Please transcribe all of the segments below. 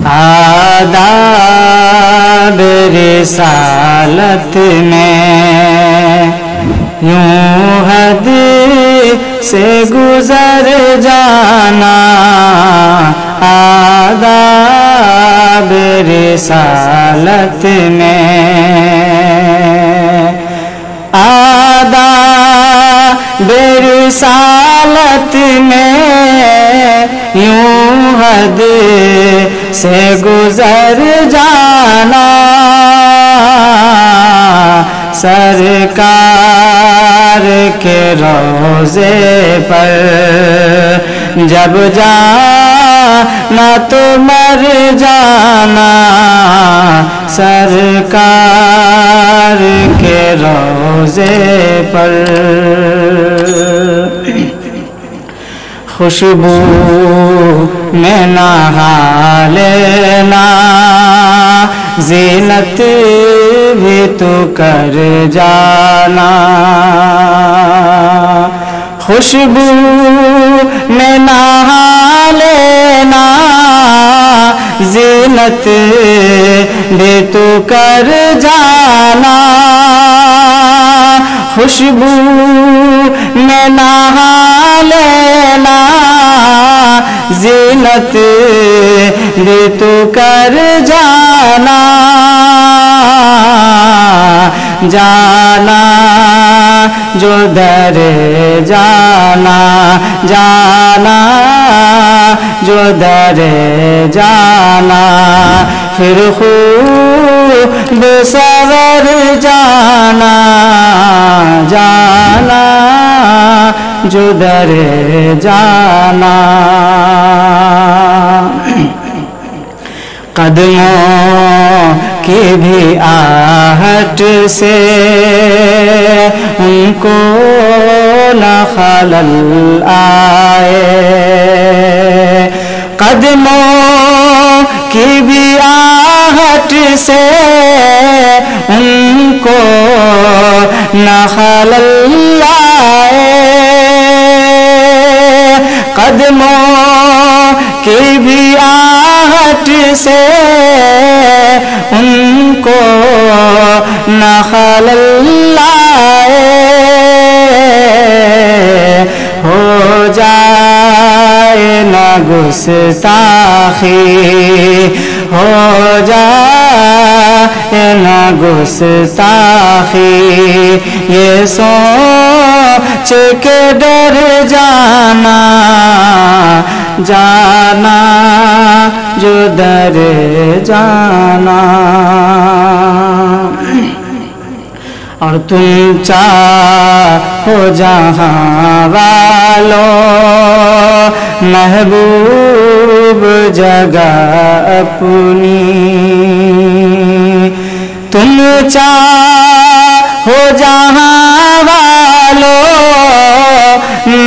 آداب رسالت میں یوں حد سے گزر جانا، آداب رسالت میں، آداب رسالت میں یوں حد سے گزر جانا، سرکار کے روضے پر جب جانا تو مر جانا، سرکار کے روضے پر خوشبو میں نہا لینا، زینت بھی تو کر جانا، خوشبو میں نہا لینا، زینت بھی تو کر جانا، خوشبو میں نہا لینا، زینت بھی تو کر جانا، جانا جو در جانا، جانا جو در جانا، پھر خوب سور جانا، جانا جو در جانا، قدموں کی بھی آہٹ سے ان کو نہ خلل آئے، قدموں کی بھی آہٹ سے ان کو نہ خلل آئے، قدموں کی بھی آہٹ سے ان کو نہ خلل آئے، ہو جائے نہ گستاخی، ہو جائے نہ گستاخی، یہ سوچ کے ڈر جانا، جانا جو در جانا، اور تم چاہو جہاں والوں محبوب جگہ اپنی، تم چاہو جہاں والوں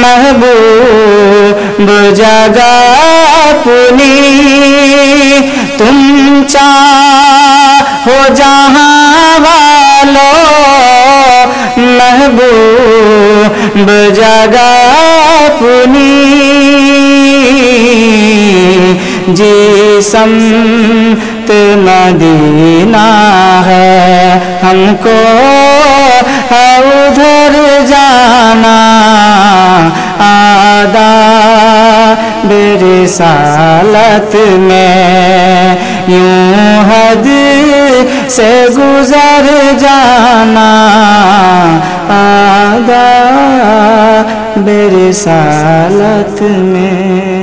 محبوب جگہ اپنی، تم چاہو جہاں والوں محبوب جگہ اپنی، جی سمت مدینہ ہے ہم کو ادھر جانا، آداب رسالت میں یوں حد سے گزر جانا، آداب رسالت میں۔